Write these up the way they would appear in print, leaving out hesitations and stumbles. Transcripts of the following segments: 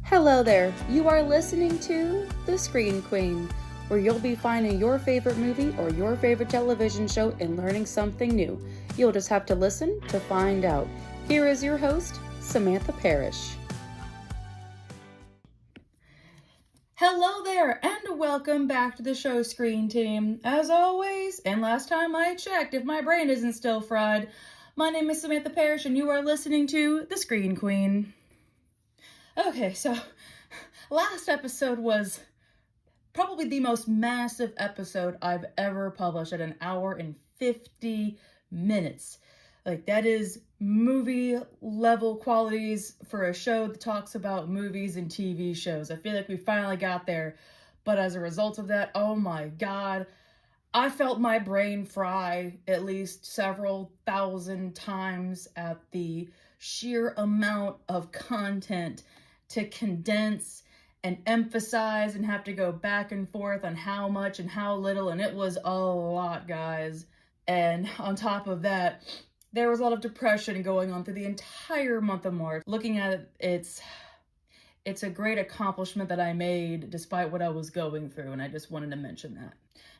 Hello there, you are listening to The Screen Queen, where you'll be finding your favorite movie or your favorite television show and learning something new. You'll just have to listen to find out. Here is your host, Samantha Parrish. Hello there, and welcome back to the show, Screen Team. As always, and last time I checked, if my brain isn't still fried, my name is Samantha Parrish, and you are listening to The Screen Queen. Okay, so last episode was probably the most massive episode I've ever published at 1 hour and 50 minutes. Like, that is movie level qualities for a show that talks about movies and TV shows. I feel like we finally got there, but as a result of that, oh my God, I felt my brain fry at least several thousand times at the sheer amount of content to condense and emphasize and have to go back and forth on how much and how little, and it was a lot, guys. And on top of that, there was a lot of depression going on through the entire month of March. Looking at it, it's a great accomplishment that I made despite what I was going through, and I just wanted to mention that.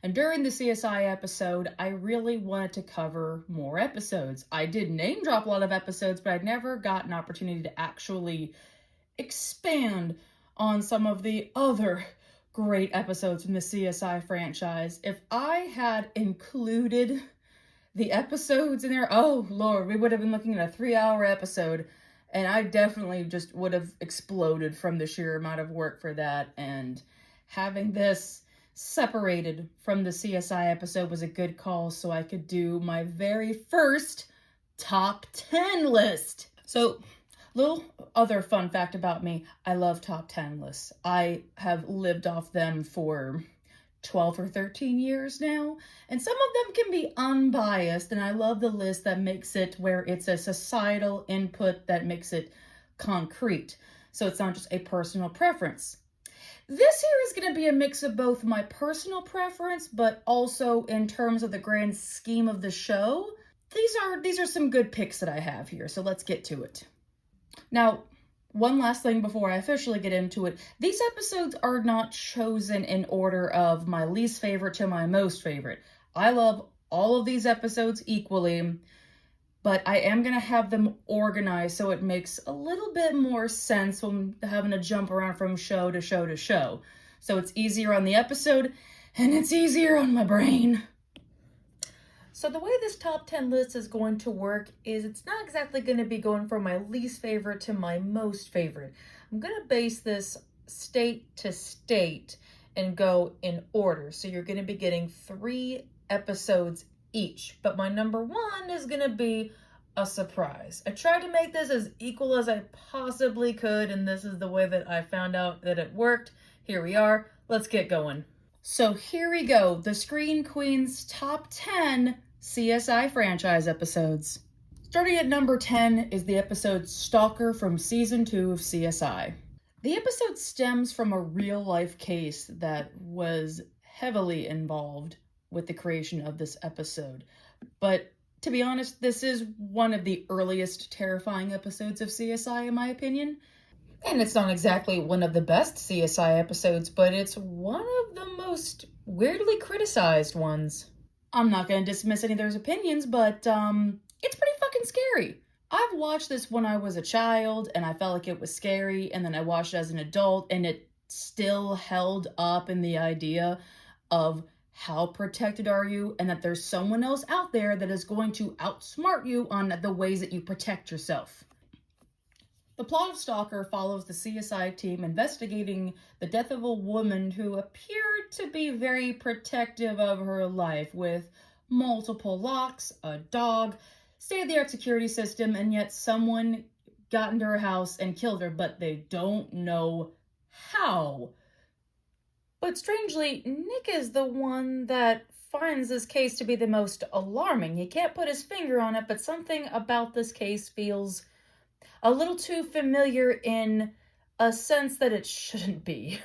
And during the CSI episode, I really wanted to cover more episodes. I did name drop a lot of episodes, but I'd never got an opportunity to actually expand on some of the other great episodes from the CSI franchise. If I had included the episodes in there, oh Lord, we would have been looking at a 3-hour episode, and I definitely just would have exploded from the sheer amount of work for that. And having this separated from the CSI episode was a good call, so I could do my very first top 10 list. So, little other fun fact about me, I love top 10 lists. I have lived off them for 12 or 13 years now, and some of them can be unbiased, and I love the list that makes it where it's a societal input that makes it concrete, so it's not just a personal preference. This here is going to be a mix of both my personal preference, but also in terms of the grand scheme of the show. These are some good picks that I have here, so let's get to it. Now, one last thing before I officially get into it. These episodes are not chosen in order of my least favorite to my most favorite. I love all of these episodes equally, but I am going to have them organized so it makes a little bit more sense when having to jump around from show to show to show. So it's easier on the episode, and it's easier on my brain. So the way this top 10 list is going to work is it's not exactly going to be going from my least favorite to my most favorite. I'm going to base this state to state and go in order. So you're going to be getting 3 episodes each, but my number 1 is going to be a surprise. I tried to make this as equal as I possibly could, and this is the way that I found out that it worked. Here we are. Let's get going. So here we go. The Screen Queen's top 10 CSI franchise episodes. Starting at number 10 is the episode Stalker from Season 2 of CSI. The episode stems from a real-life case that was heavily involved with the creation of this episode. But to be honest, this is one of the earliest terrifying episodes of CSI, in my opinion. And it's not exactly one of the best CSI episodes, but it's one of the most weirdly criticized ones. I'm not going to dismiss any of their opinions, but it's pretty fucking scary. I've watched this when I was a child, and I felt like it was scary, and then I watched it as an adult, and it still held up in the idea of how protected are you, and that there's someone else out there that is going to outsmart you on the ways that you protect yourself. The plot of Stalker follows the CSI team investigating the death of a woman who appeared to be very protective of her life, with multiple locks, a dog, state-of-the-art security system, and yet someone got into her house and killed her, but they don't know how. But strangely, Nick is the one that finds this case to be the most alarming. He can't put his finger on it, but something about this case feels a little too familiar in a sense that it shouldn't be.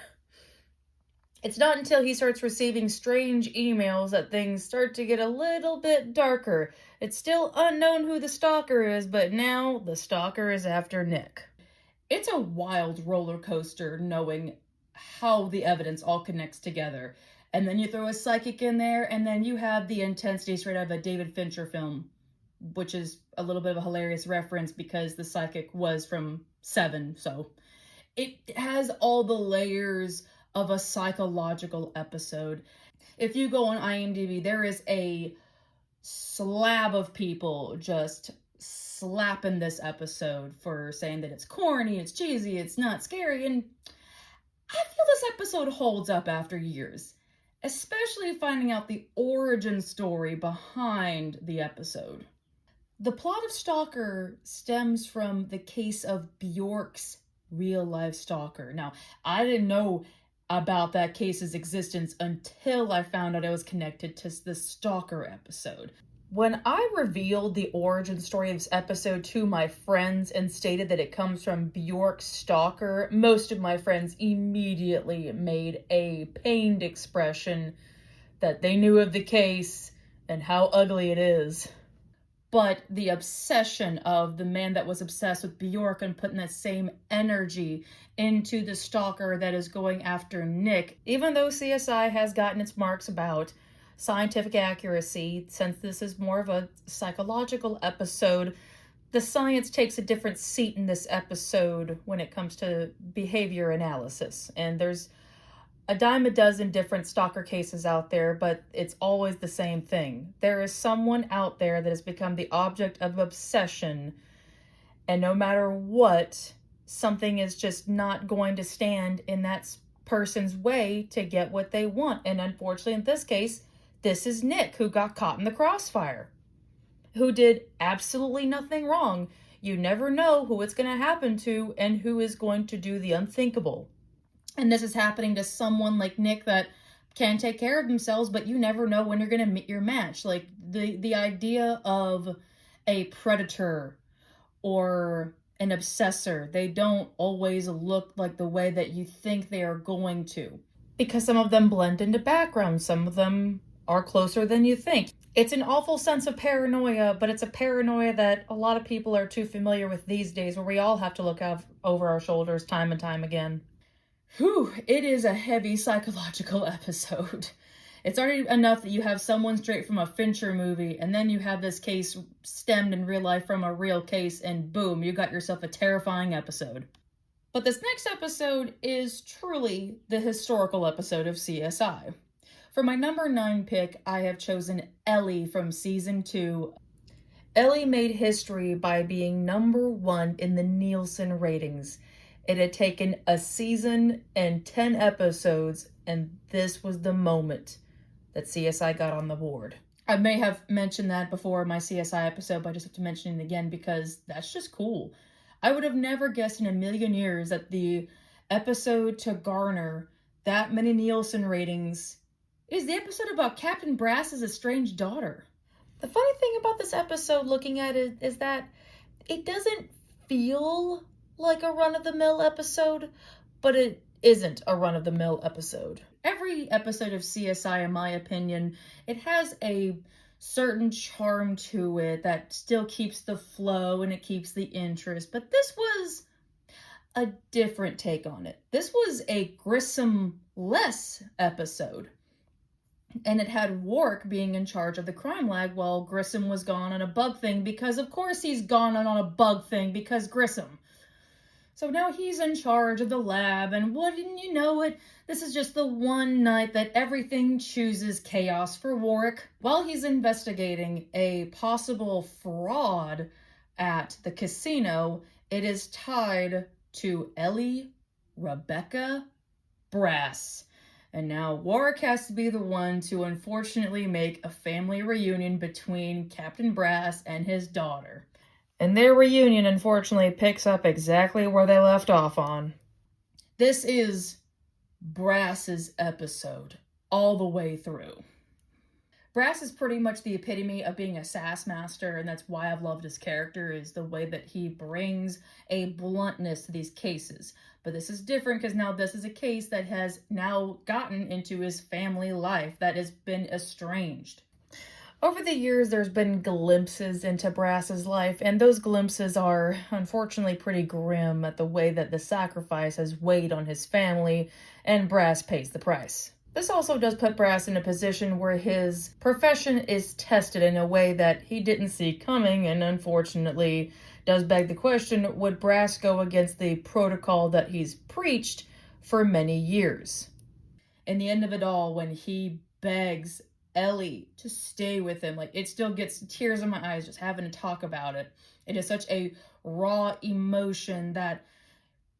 It's not until he starts receiving strange emails that things start to get a little bit darker. It's still unknown who the stalker is, but now the stalker is after Nick. It's a wild roller coaster knowing how the evidence all connects together. And then you throw a psychic in there, and then you have the intensity straight out of a David Fincher film, which is a little bit of a hilarious reference because the psychic was from Seven. So it has all the layers of a psychological episode. If you go on IMDb, there is a slab of people just slapping this episode for saying that it's corny, it's cheesy, it's not scary, and I feel this episode holds up after years, especially finding out the origin story behind the episode. The plot of Stalker stems from the case of Bjork's real-life stalker. Now, I didn't know about that case's existence until I found out it was connected to the Stalker episode. When I revealed the origin story of this episode to my friends and stated that it comes from Bjork's stalker, most of my friends immediately made a pained expression that they knew of the case and how ugly it is. But the obsession of the man that was obsessed with Bjork and putting that same energy into the stalker that is going after Nick, even though CSI has gotten its marks about scientific accuracy, since this is more of a psychological episode, the science takes a different seat in this episode when it comes to behavior analysis. And there's a dime a dozen different stalker cases out there, but it's always the same thing. There is someone out there that has become the object of obsession, and no matter what, something is just not going to stand in that person's way to get what they want. And unfortunately, in this case, this is Nick, who got caught in the crossfire, who did absolutely nothing wrong. You never know who it's going to happen to and who is going to do the unthinkable. And this is happening to someone like Nick that can take care of themselves, but you never know when you're going to meet your match. Like the idea of a predator or an obsessor, they don't always look like the way that you think they are going to, because some of them blend into background, some of them are closer than you think. It's an awful sense of paranoia, but it's a paranoia that a lot of people are too familiar with these days, where we all have to look out over our shoulders time and time again. Whew, it is a heavy psychological episode. It's already enough that you have someone straight from a Fincher movie, and then you have this case stemmed in real life from a real case, and boom, you got yourself a terrifying episode. But this next episode is truly the historical episode of CSI. For my number 9 pick, I have chosen Ellie from season 2. Ellie made history by being number 1 in the Nielsen ratings. It had taken a season and 10 episodes, and this was the moment that CSI got on the board. I may have mentioned that before in my CSI episode, but I just have to mention it again because that's just cool. I would have never guessed in a million years that the episode to garner that many Nielsen ratings is the episode about Captain Brass's estranged daughter. The funny thing about this episode, looking at it, is that it doesn't feel like a run-of-the-mill episode, but it isn't a run-of-the-mill episode. Every episode of CSI, in my opinion, it has a certain charm to it that still keeps the flow and it keeps the interest, but this was a different take on it. This was a Grissom-less episode. And it had Warwick being in charge of the crime lab while Grissom was gone on a bug thing, because of course he's gone on a bug thing because Grissom. So now he's in charge of the lab, and wouldn't you know it, this is just the one night that everything chooses chaos for Warwick. While he's investigating a possible fraud at the casino, it is tied to Ellie Rebecca Brass. And now Warwick has to be the one to unfortunately make a family reunion between Captain Brass and his daughter. And their reunion, unfortunately, picks up exactly where they left off on. This is Brass's episode, all the way through. Brass is pretty much the epitome of being a sass master, and that's why I've loved his character, is the way that he brings a bluntness to these cases. But this is different because now this is a case that has now gotten into his family life that has been estranged. Over the years, there's been glimpses into Brass's life, and those glimpses are unfortunately pretty grim at the way that the sacrifice has weighed on his family, and Brass pays the price. This also does put Brass in a position where his profession is tested in a way that he didn't see coming, and unfortunately does beg the question, would Brass go against the protocol that he's preached for many years? In the end of it all, when he begs Ellie to stay with him, like, it still gets tears in my eyes just having to talk about it. It is such a raw emotion that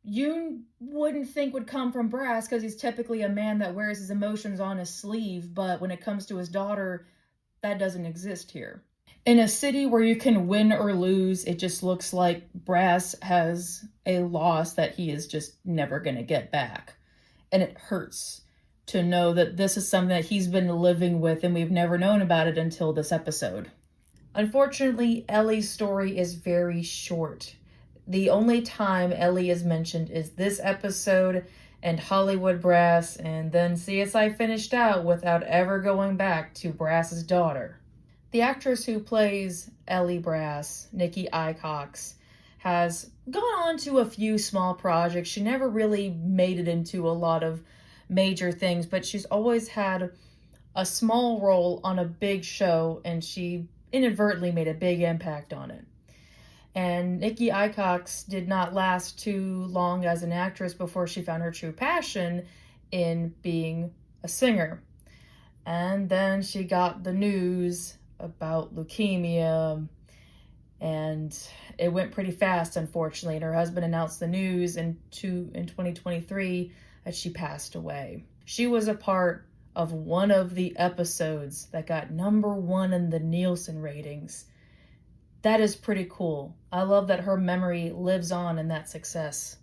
you wouldn't think would come from Brass, because he's typically a man that wears his emotions on his sleeve, but when it comes to his daughter, that doesn't exist here. In a city where you can win or lose, it just looks like Brass has a loss that he is just never going to get back. And it hurts to know that this is something that he's been living with, and we've never known about it until this episode. Unfortunately, Ellie's story is very short. The only time Ellie is mentioned is this episode and Hollywood Brass, and then CSI finished out without ever going back to Brass's daughter. The actress who plays Ellie Brass, Nikki Icox, has gone on to a few small projects. She never really made it into a lot of major things, but she's always had a small role on a big show, and she inadvertently made a big impact on it. And Nikki Icox did not last too long as an actress before she found her true passion in being a singer. And then she got the news about leukemia, and it went pretty fast, unfortunately. And her husband announced the news in 2023 that she passed away. She was a part of one of the episodes that got #1 in the Nielsen ratings. That is pretty cool. I love that her memory lives on in that success,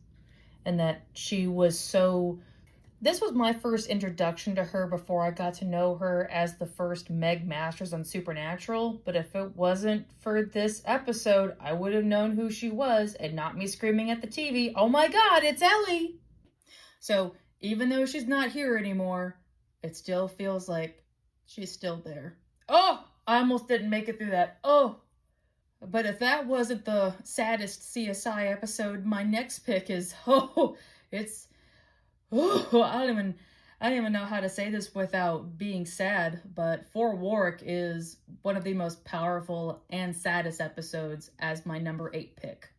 and that she was so... This was my first introduction to her before I got to know her as the first Meg Masters on Supernatural, but if it wasn't for this episode, I would have known who she was, and not me screaming at the TV, "Oh my God, it's Ellie!" So even though she's not here anymore, it still feels like she's still there. Oh, I almost didn't make it through that. Oh, but if that wasn't the saddest CSI episode, my next pick is, I don't even know how to say this without being sad, but For Warwick is one of the most powerful and saddest episodes as my number 8 pick.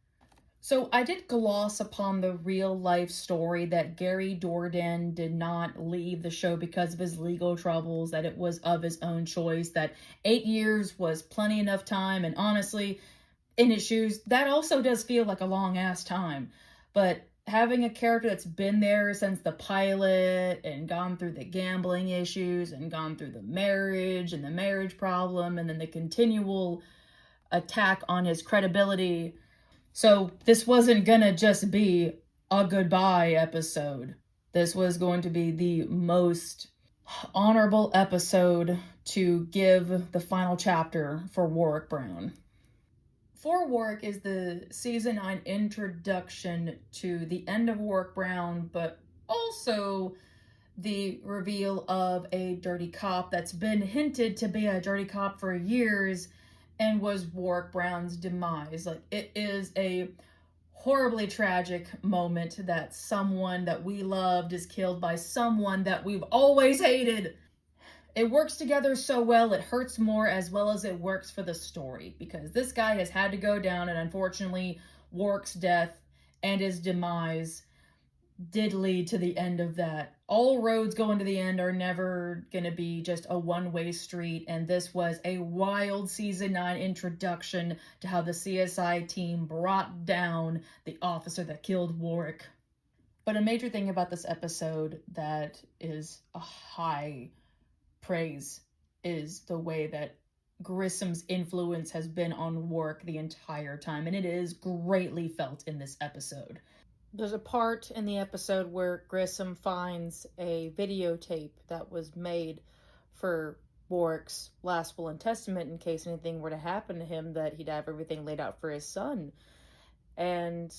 So I did gloss upon the real life story that Gary Dourdan did not leave the show because of his legal troubles, that it was of his own choice, that 8 years was plenty enough time, and honestly, in his shoes, that also does feel like a long ass time. But having a character that's been there since the pilot and gone through the gambling issues and gone through the marriage and the marriage problem and then the continual attack on his credibility. So this wasn't gonna just be a goodbye episode. This was going to be the most honorable episode to give the final chapter for Warwick Brown. For Warwick is the season 9 introduction to the end of Warwick Brown, but also the reveal of a dirty cop that's been hinted to be a dirty cop for years and was Warwick Brown's demise. Like, it is a horribly tragic moment that someone that we loved is killed by someone that we've always hated. It works together so well, it hurts more as well as it works for the story, because this guy has had to go down, and unfortunately Warwick's death and his demise did lead to the end of that. All roads going to the end are never going to be just a one-way street, and this was a wild season 9 introduction to how the CSI team brought down the officer that killed Warwick. But a major thing about this episode that is a high praise is the way that Grissom's influence has been on Warwick the entire time, and it is greatly felt in this episode. There's a part in the episode where Grissom finds a videotape that was made for Warwick's last will and testament in case anything were to happen to him, that he'd have everything laid out for his son. And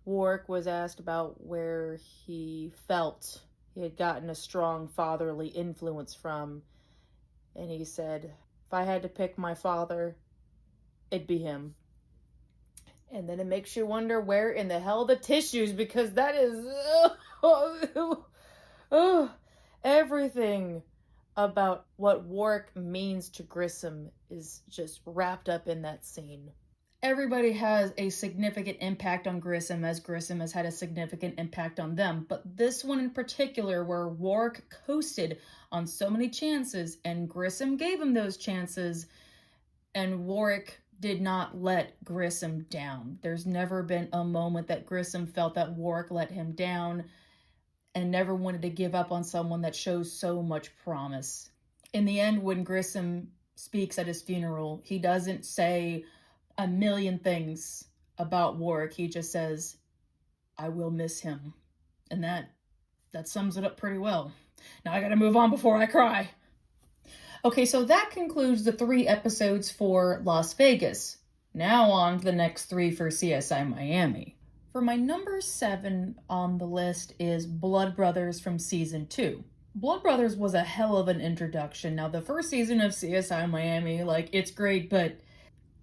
Warwick was asked about where he felt he had gotten a strong fatherly influence from, and he said, If I had to pick my father, it'd be him. And then it makes you wonder where in the hell the tissues, because that is everything about what Warwick means to Grissom is just wrapped up in that scene. Everybody has a significant impact on Grissom, as Grissom has had a significant impact on them. But this one in particular, where Warwick coasted on so many chances and Grissom gave him those chances, and Warwick did not let Grissom down. There's never been a moment that Grissom felt that Warwick let him down, and never wanted to give up on someone that shows so much promise. In the end, when Grissom speaks at his funeral, he doesn't say a million things about Warwick. He just says, "I will miss him." And that sums it up pretty well. Now I gotta move on before I cry. Okay, so that concludes the 3 episodes for Las Vegas. Now on to the next 3 for CSI Miami. For my number 7 on the list is Blood Brothers from Season 2. Blood Brothers was a hell of an introduction. Now, the first season of CSI Miami, it's great, but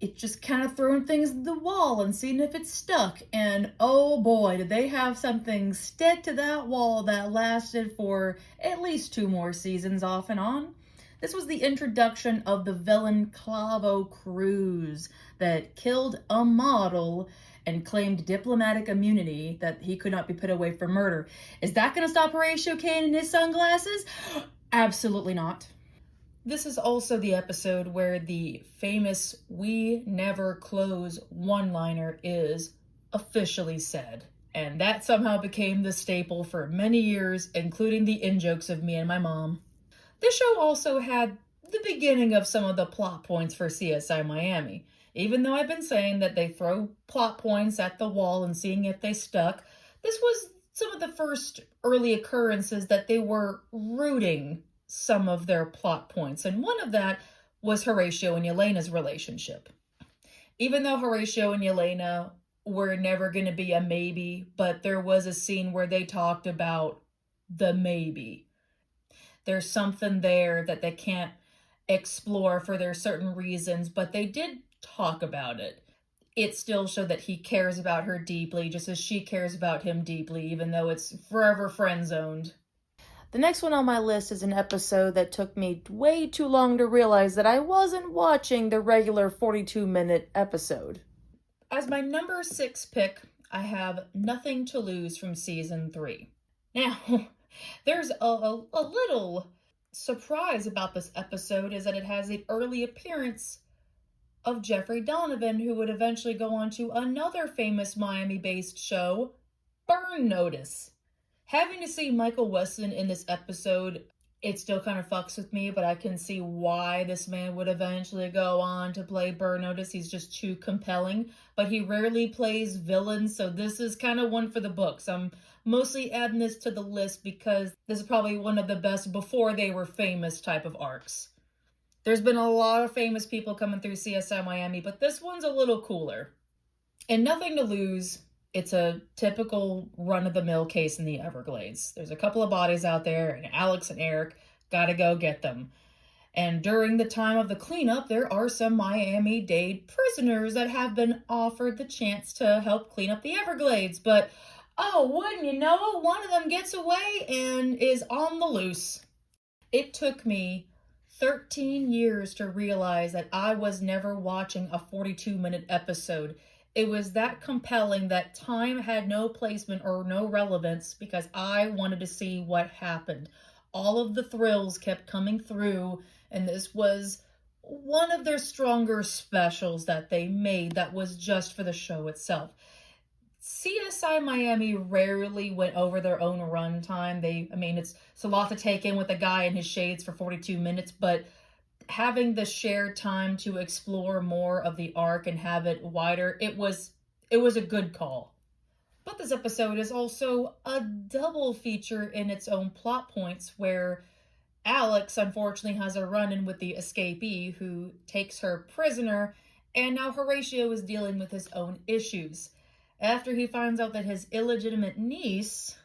it's just kind of throwing things at the wall and seeing if it's stuck. And oh boy, did they have something stick to that wall that lasted for at least 2 more seasons off and on. This was the introduction of the villain Clavo Cruz that killed a model and claimed diplomatic immunity that he could not be put away for murder. Is that going to stop Horatio Caine and his sunglasses? Absolutely not. This is also the episode where the famous "We never close" one-liner is officially said. And that somehow became the staple for many years, including the in-jokes of me and my mom. This show also had the beginning of some of the plot points for CSI Miami. Even though I've been saying that they throw plot points at the wall and seeing if they stuck, this was some of the first early occurrences that they were rooting some of their plot points. And one of that was Horatio and Yelena's relationship. Even though Horatio and Yelena were never going to be a maybe, but there was a scene where they talked about the maybe. There's something there that they can't explore for their certain reasons, but they did talk about it. It still showed that he cares about her deeply, just as she cares about him deeply, even though it's forever friend-zoned. The next one on my list is an episode that took me way too long to realize that I wasn't watching the regular 42-minute episode. As my number 6 pick, I have Nothing to Lose from Season 3. Now, there's a little surprise about this episode, is that it has the early appearance of Jeffrey Donovan, who would eventually go on to another famous Miami-based show, Burn Notice. Having to see Michael Weston in this episode, it still kind of fucks with me, but I can see why this man would eventually go on to play Burn Notice. He's just too compelling, but he rarely plays villains, so this is kind of one for the books. I'm mostly adding this to the list because this is probably one of the best before they were famous type of arcs. There's been a lot of famous people coming through CSI Miami, but this one's a little cooler. In Nothing to Lose, it's a typical run-of-the-mill case in the Everglades. There's a couple of bodies out there, and Alex and Eric gotta go get them. And during the time of the cleanup, there are some Miami-Dade prisoners that have been offered the chance to help clean up the Everglades. But, oh, wouldn't you know, one of them gets away and is on the loose. It took me 13 years to realize that I was never watching a 42-minute episode. It was that compelling that time had no placement or no relevance because I wanted to see what happened. All of the thrills kept coming through, and this was one of their stronger specials that they made that was just for the show itself. CSI Miami rarely went over their own runtime. It's a lot to take in with a guy in his shades for 42 minutes, but having the shared time to explore more of the arc and have it wider, it was a good call. But this episode is also a double feature in its own plot points, where Alex unfortunately has a run-in with the escapee who takes her prisoner, and now Horatio is dealing with his own issues. After he finds out that his illegitimate niece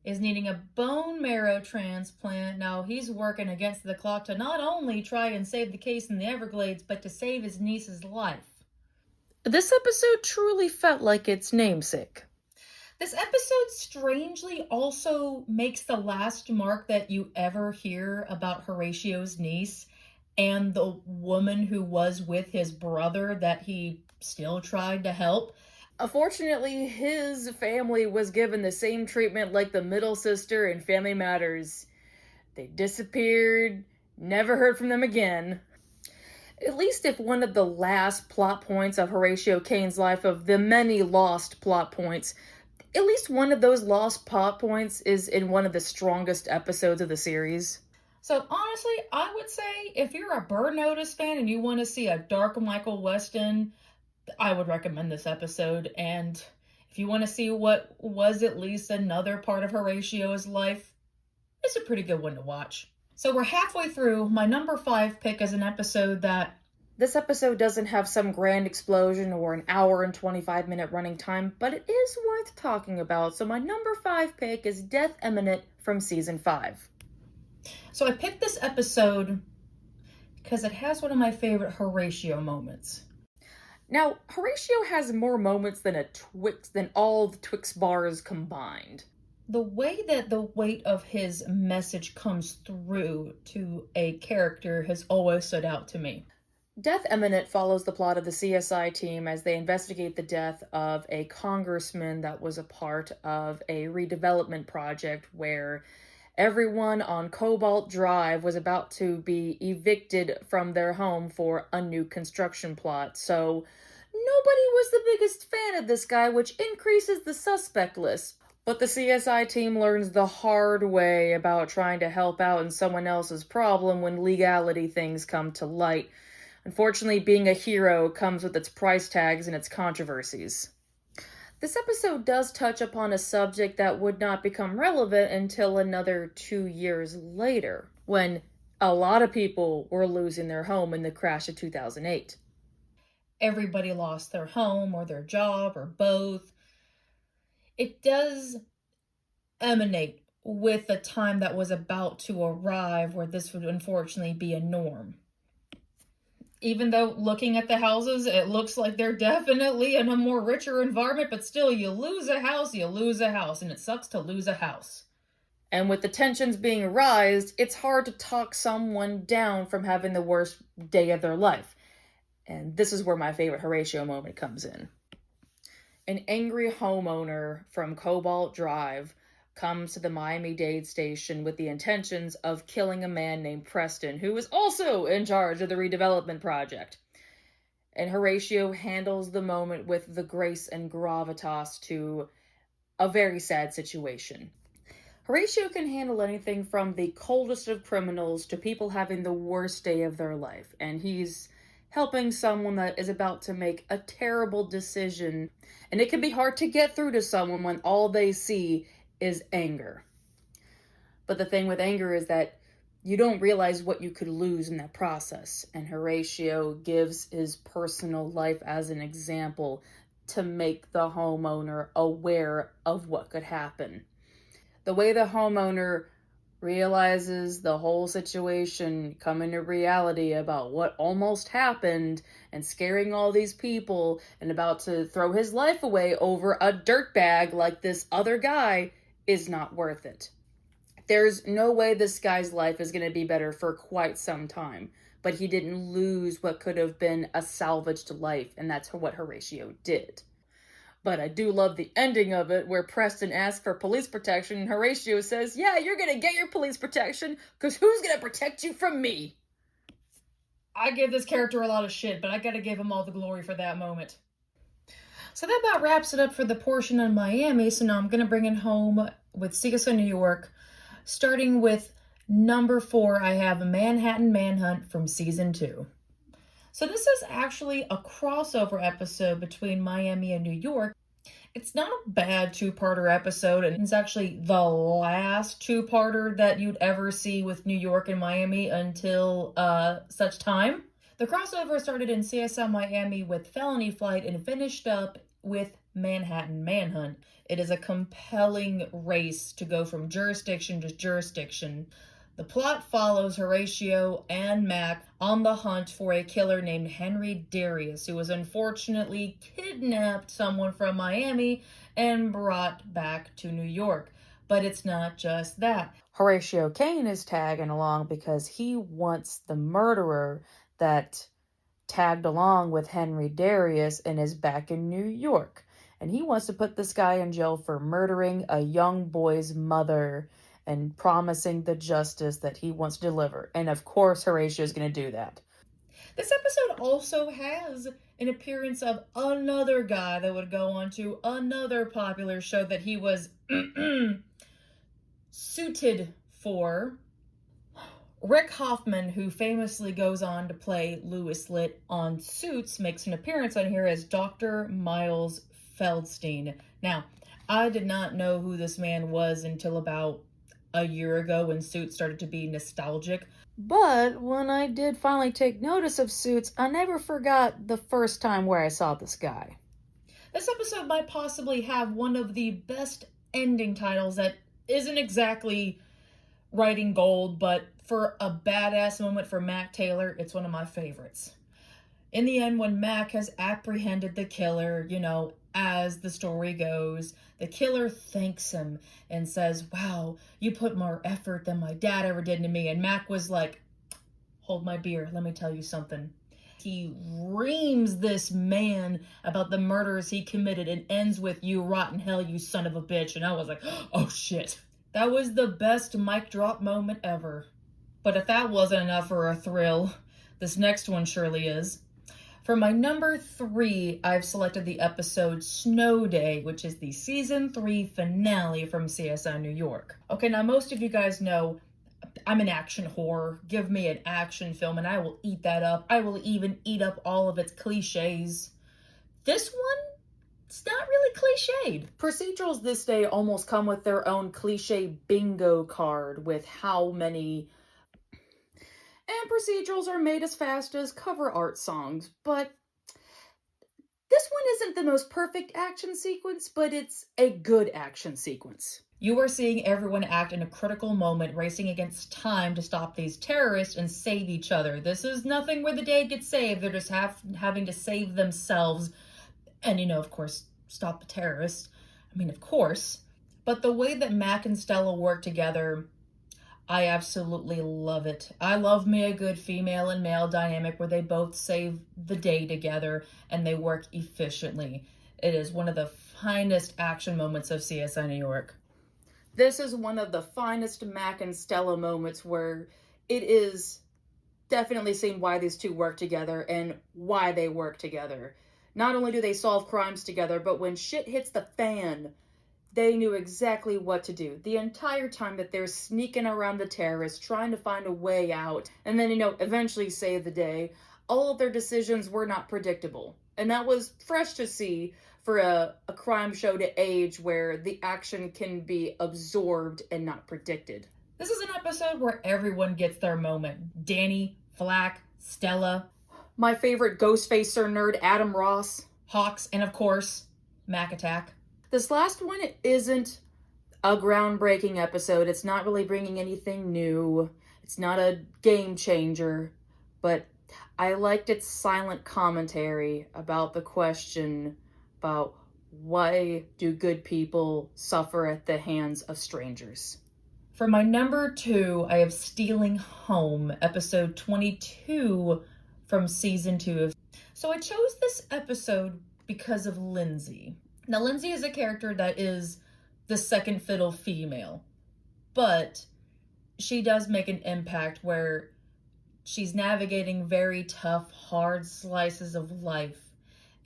is needing a bone marrow transplant. Now he's working against the clock to not only try and save the case in the Everglades, but to save his niece's life. This episode truly felt like its namesake. This episode strangely also makes the last mark that you ever hear about Horatio's niece and the woman who was with his brother that he still tried to help. Unfortunately, his family was given the same treatment like the middle sister in Family Matters. They disappeared, never heard from them again. At least if one of the last plot points of Horatio Cain's life, of the many lost plot points, at least one of those lost plot points is in one of the strongest episodes of the series. So honestly, I would say if you're a Burn Notice fan and you want to see a dark Michael Weston, I would recommend this episode. And if you want to see what was at least another part of Horatio's life, it's a pretty good one to watch. So we're halfway through. My number 5 pick is an episode that... This episode doesn't have some grand explosion or an hour and 25-minute running time, but it is worth talking about. So my number 5 pick is Death Imminent from Season 5. So I picked this episode because it has one of my favorite Horatio moments. Now, Horatio has more moments than all the Twix bars combined. The way that the weight of his message comes through to a character has always stood out to me. Death Imminent follows the plot of the CSI team as they investigate the death of a congressman that was a part of a redevelopment project where everyone on Cobalt Drive was about to be evicted from their home for a new construction plot. So nobody was the biggest fan of this guy, which increases the suspect list. But the CSI team learns the hard way about trying to help out in someone else's problem when legality things come to light. Unfortunately, being a hero comes with its price tags and its controversies. This episode does touch upon a subject that would not become relevant until another 2 years later, when a lot of people were losing their home in the crash of 2008. Everybody lost their home or their job or both. It does emanate with the time that was about to arrive where this would unfortunately be a norm. Even though looking at the houses, it looks like they're definitely in a more richer environment, but still, you lose a house, and it sucks to lose a house. And with the tensions being raised, it's hard to talk someone down from having the worst day of their life. And this is where my favorite Horatio moment comes in. An angry homeowner from Cobalt Drive comes to the Miami-Dade station with the intentions of killing a man named Preston, who is also in charge of the redevelopment project. And Horatio handles the moment with the grace and gravitas to a very sad situation. Horatio can handle anything from the coldest of criminals to people having the worst day of their life, and he's helping someone that is about to make a terrible decision. And it can be hard to get through to someone when all they see is anger. But the thing with anger is that you don't realize what you could lose in that process. And Horatio gives his personal life as an example to make the homeowner aware of what could happen. The way the homeowner realizes the whole situation coming to reality about what almost happened and scaring all these people and about to throw his life away over a dirtbag like this other guy is not worth it. There's no way this guy's life is going to be better for quite some time, but he didn't lose what could have been a salvaged life, and that's what Horatio did. But I do love the ending of it, where Preston asks for police protection, and Horatio says, yeah, you're going to get your police protection, because who's going to protect you from me? I give this character a lot of shit, but I got to give him all the glory for that moment. So that about wraps it up for the portion on Miami, so now I'm going to bring it home with CSI New York. Starting with number 4, I have Manhattan Manhunt from Season 2. So this is actually a crossover episode between Miami and New York. It's not a bad 2-parter episode, and it's actually the last 2-parter that you'd ever see with New York and Miami until such time. The crossover started in CSI Miami with Felony Flight and finished up with Manhattan Manhunt. It is a compelling race to go from jurisdiction to jurisdiction. The plot follows Horatio and Mac on the hunt for a killer named Henry Darius, who was unfortunately kidnapped someone from Miami and brought back to New York. But it's not just that. Horatio Kane is tagging along because he wants the murderer that tagged along with Henry Darius and is back in New York. And he wants to put this guy in jail for murdering a young boy's mother and promising the justice that he wants to deliver. And of course, Horatio is going to do that. This episode also has an appearance of another guy that would go on to another popular show that he was suited for. Rick Hoffman, who famously goes on to play Louis Litt on Suits, makes an appearance on here as Dr. Miles Feldstein. Now, I did not know who this man was until about a year ago when Suits started to be nostalgic. But when I did finally take notice of Suits, I never forgot the first time where I saw this guy. This episode might possibly have one of the best ending titles that isn't exactly writing gold, but for a badass moment for Mac Taylor, it's one of my favorites. In the end, when Mac has apprehended the killer, as the story goes, the killer thanks him and says, "Wow, you put more effort than my dad ever did into me." And Mac was like, "Hold my beer, let me tell you something." He reams this man about the murders he committed and ends with, "You rotten hell, you son of a bitch." And I was like, oh shit. That was the best mic drop moment ever. But if that wasn't enough for a thrill, this next one surely is. For my number 3, I've selected the episode Snow Day, which is the season 3 finale from CSI New York. Okay, now most of you guys know I'm an action whore. Give me an action film and I will eat that up. I will even eat up all of its cliches. This one, it's not really cliched. Procedurals this day almost come with their own cliche bingo card with how many. And procedurals are made as fast as cover art songs, but this one isn't the most perfect action sequence, but it's a good action sequence. You are seeing everyone act in a critical moment, racing against time to stop these terrorists and save each other. This is nothing where the day gets saved. They're just having to save themselves and, of course, stop the terrorists. Of course. But the way that Mac and Stella work together, I absolutely love it. I love me a good female and male dynamic where they both save the day together and they work efficiently. It is one of the finest action moments of CSI New York. This is one of the finest Mac and Stella moments where it is definitely seen why these two work together and why they work together. Not only do they solve crimes together, but when shit hits the fan, they knew exactly what to do the entire time that they're sneaking around the terrorists, trying to find a way out, and then, eventually save the day. All of their decisions were not predictable. And that was fresh to see for a crime show to age where the action can be absorbed and not predicted. This is an episode where everyone gets their moment. Danny, Flack, Stella, my favorite Ghostfacer nerd, Adam Ross, Hawks, and of course, Mac Attack. This last one isn't a groundbreaking episode. It's not really bringing anything new. It's not a game changer, but I liked its silent commentary about the question about why do good people suffer at the hands of strangers. For my number 2, I have Stealing Home, episode 22 from season 2. So I chose this episode because of Lindsay. Now, Lindsay is a character that is the second fiddle female, but she does make an impact where she's navigating very tough, hard slices of life,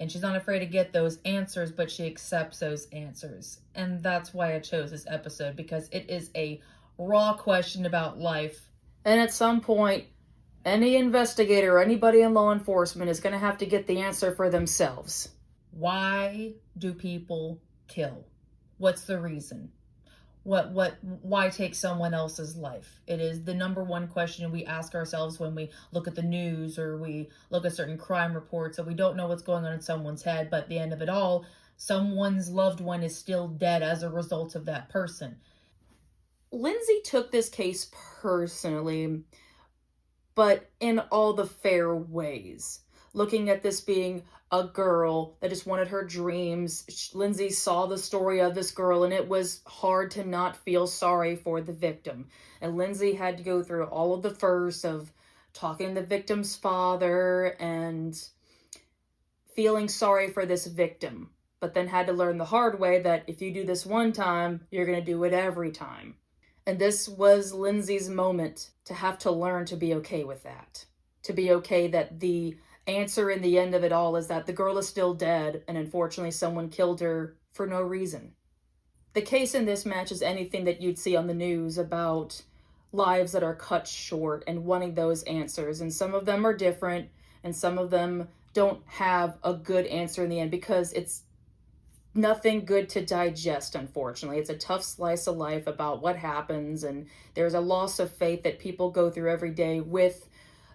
and she's not afraid to get those answers, but she accepts those answers. And that's why I chose this episode, because it is a raw question about life. And at some point, any investigator or anybody in law enforcement is going to have to get the answer for themselves. Why do people kill? What's the reason? Why take someone else's life? It is the number one question we ask ourselves when we look at the news or we look at certain crime reports, and we don't know what's going on in someone's head, but at the end of it all, someone's loved one is still dead as a result of that person. Lindsay took this case personally, but in all the fair ways. Looking at this being a girl that just wanted her dreams, Lindsay saw the story of this girl, and it was hard to not feel sorry for the victim. And Lindsay had to go through all of the first of talking to the victim's father and feeling sorry for this victim, but then had to learn the hard way that if you do this one time, you're going to do it every time. And this was Lindsay's moment to have to learn to be okay with that. To be okay that the answer in the end of it all is that the girl is still dead, and unfortunately someone killed her for no reason. The case in this matches anything that you'd see on the news about lives that are cut short and wanting those answers. And some of them are different, and some of them don't have a good answer in the end because it's nothing good to digest, unfortunately. It's a tough slice of life about what happens, and there's a loss of faith that people go through every day with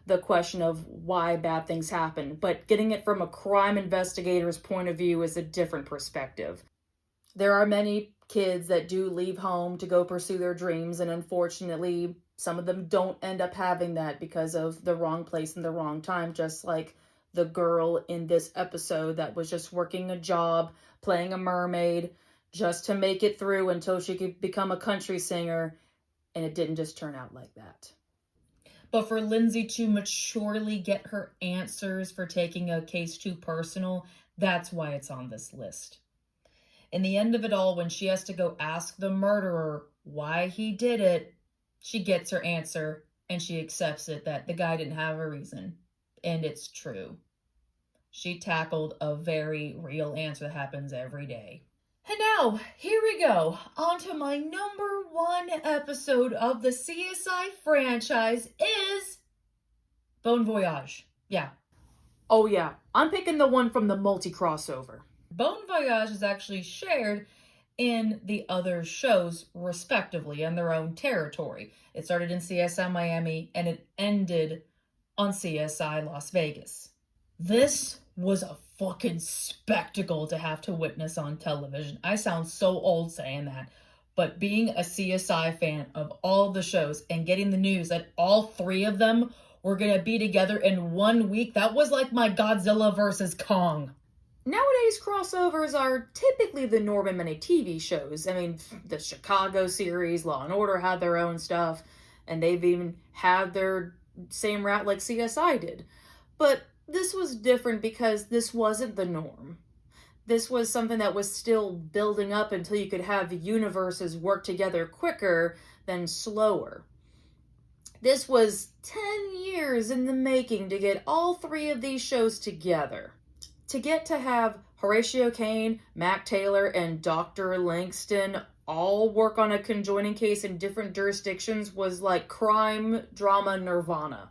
the question of why bad things happen. But getting it from a crime investigator's point of view is a different perspective. There are many kids that do leave home to go pursue their dreams, and unfortunately, some of them don't end up having that because of the wrong place and the wrong time, just like the girl in this episode that was just working a job, playing a mermaid, just to make it through until she could become a country singer, and it didn't just turn out like that. But for Lindsay to maturely get her answers for taking a case too personal, that's why it's on this list. In the end of it all, when she has to go ask the murderer why he did it, she gets her answer and she accepts it that the guy didn't have a reason. And it's true. She tackled a very real answer that happens every day. And now, here we go, on to my number one episode of the CSI franchise is Bon Voyage. Yeah. Oh yeah, I'm picking the one from the multi-crossover. Bon Voyage is actually shared in the other shows, respectively, in their own territory. It started in CSI Miami, and it ended on CSI Las Vegas. This was a fucking spectacle to have to witness on television. I sound so old saying that, but being a CSI fan of all the shows and getting the news that all three of them were going to be together in 1 week, that was like my Godzilla versus Kong. Nowadays, crossovers are typically the norm in many TV shows. I mean, the Chicago series, Law & Order had their own stuff, and they've even had their same route like CSI did. But this was different because this wasn't the norm. This was something that was still building up until you could have universes work together quicker than slower. This was 10 years in the making to get all three of these shows together. To get to have Horatio Caine, Mac Taylor, and Dr. Langston all work on a conjoining case in different jurisdictions was like crime drama nirvana.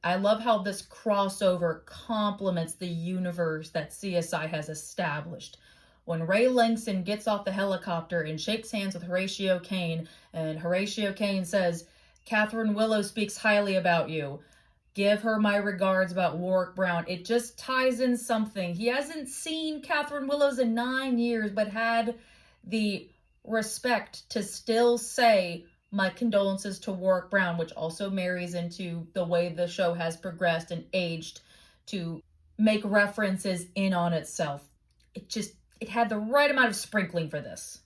I love how this crossover complements the universe that CSI has established. When Ray Langston gets off the helicopter and shakes hands with Horatio Caine, and Horatio Caine says, "Catherine Willow speaks highly about you. Give her my regards about Warwick Brown." It just ties in something. He hasn't seen Catherine Willows in 9 years, but had the respect to still say, "My condolences to Warwick Brown," which also marries into the way the show has progressed and aged to make references in on itself. It had the right amount of sprinkling for this.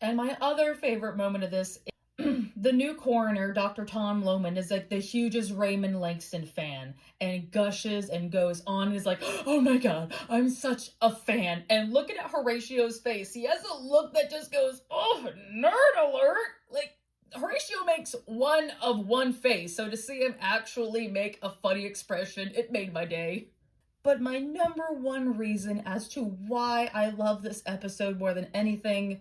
And my other favorite moment of this, the new coroner, Dr. Tom Lohman, is like the hugest Raymond Langston fan and gushes and goes on and is like, "Oh my God, I'm such a fan." And looking at Horatio's face, he has a look that just goes, "Oh, nerd alert." Like, Horatio makes one of one face, so to see him actually make a funny expression, it made my day. But my number one reason as to why I love this episode more than anything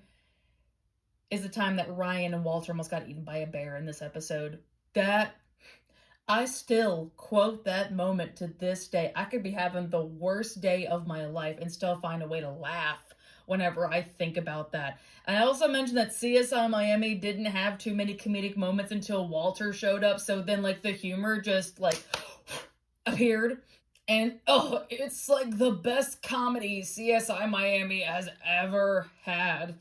is the time that Ryan and Walter almost got eaten by a bear in this episode. That, I still quote that moment to this day. I could be having the worst day of my life and still find a way to laugh whenever I think about that. And I also mentioned that CSI Miami didn't have too many comedic moments until Walter showed up, so then like the humor just like appeared. And oh, it's like the best comedy CSI Miami has ever had.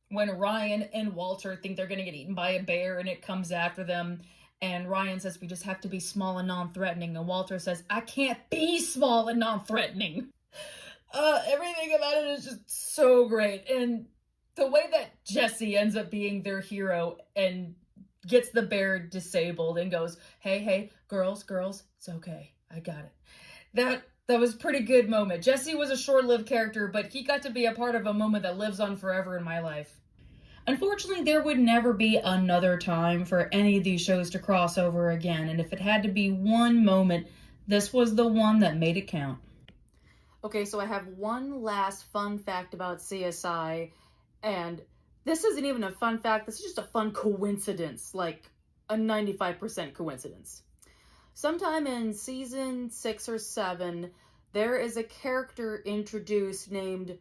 When Ryan and Walter think they're gonna get eaten by a bear and it comes after them, and Ryan says, we just have to be small and non-threatening, and Walter says, I can't be small and non-threatening. Everything about it is just so great. And the way that Jesse ends up being their hero and gets the bear disabled and goes, hey, girls, it's okay. I got it. That was a pretty good moment. Jesse was a short-lived character, but he got to be a part of a moment that lives on forever in my life. Unfortunately, there would never be another time for any of these shows to cross over again, and if it had to be one moment, this was the one that made it count. Okay, so I have one last fun fact about CSI, and this isn't even a fun fact, this is just a fun coincidence, like a 95% coincidence. Sometime in season 6 or 7, there is a character introduced named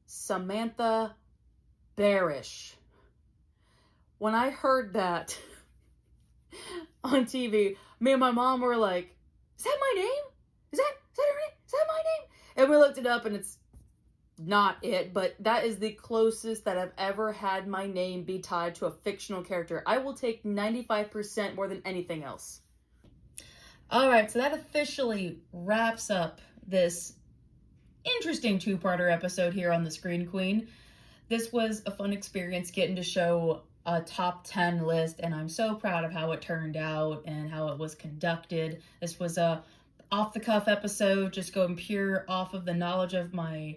Samantha Barish. When I heard that on TV, me and my mom were like, is that my name? Is that her name? Is that my name? And we looked it up and it's not it, but that is the closest that I've ever had my name be tied to a fictional character. I will take 95% more than anything else. Alright, so that officially wraps up this interesting two-parter episode here on the Screen Queen. This was a fun experience getting to show a top 10 list, and I'm so proud of how it turned out and how it was conducted. This was a off-the-cuff episode, just going pure off of the knowledge of my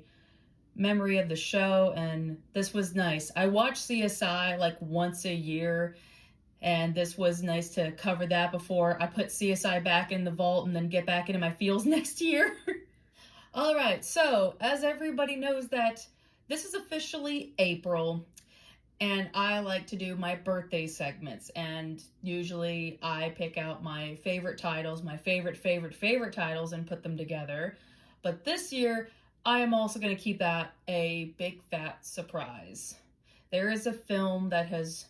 memory of the show, and this was nice. I watch CSI like once a year, and this was nice to cover that before I put CSI back in the vault and then get back into my feels next year. Alright, so as everybody knows that this is officially April, and I like to do my birthday segments, and usually I pick out my favorite titles, my favorite titles, and put them together. But this year, I am also going to keep that a big fat surprise. There is a film that has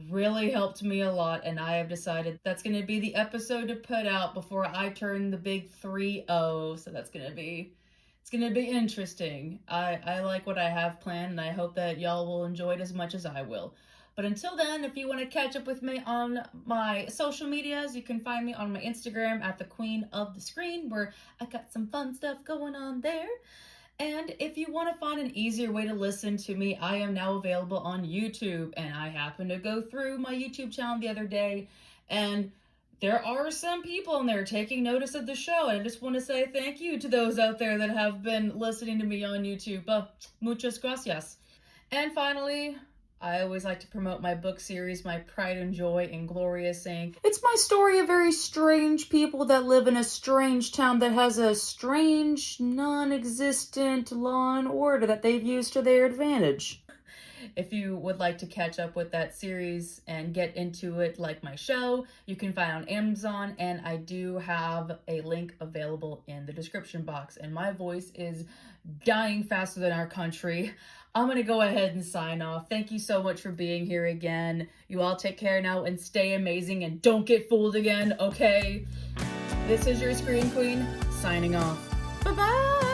really helped me a lot, and I have decided that's going to be the episode to put out before I turn the big 3-0, so that's going to be... it's going to be interesting. I like what I have planned, and I hope that y'all will enjoy it as much as I will. But until then, if you want to catch up with me on my social medias, you can find me on my Instagram at the Queen of the Screen, where I got some fun stuff going on there. And if you want to find an easier way to listen to me, I am now available on YouTube. And I happened to go through my YouTube channel the other day, and there are some people in there taking notice of the show. And I just want to say thank you to those out there that have been listening to me on YouTube. Muchas gracias. And finally, I always like to promote my book series, My Pride and Joy in Glorious Inc. It's my story of very strange people that live in a strange town that has a strange, non-existent law and order that they've used to their advantage. If you would like to catch up with that series and get into it like my show, you can find it on Amazon, and I do have a link available in the description box. And my voice is dying faster than our country. I'm going to go ahead and sign off. Thank you so much for being here again. You all take care now and stay amazing and don't get fooled again, okay? This is your Screen Queen, signing off. Bye-bye!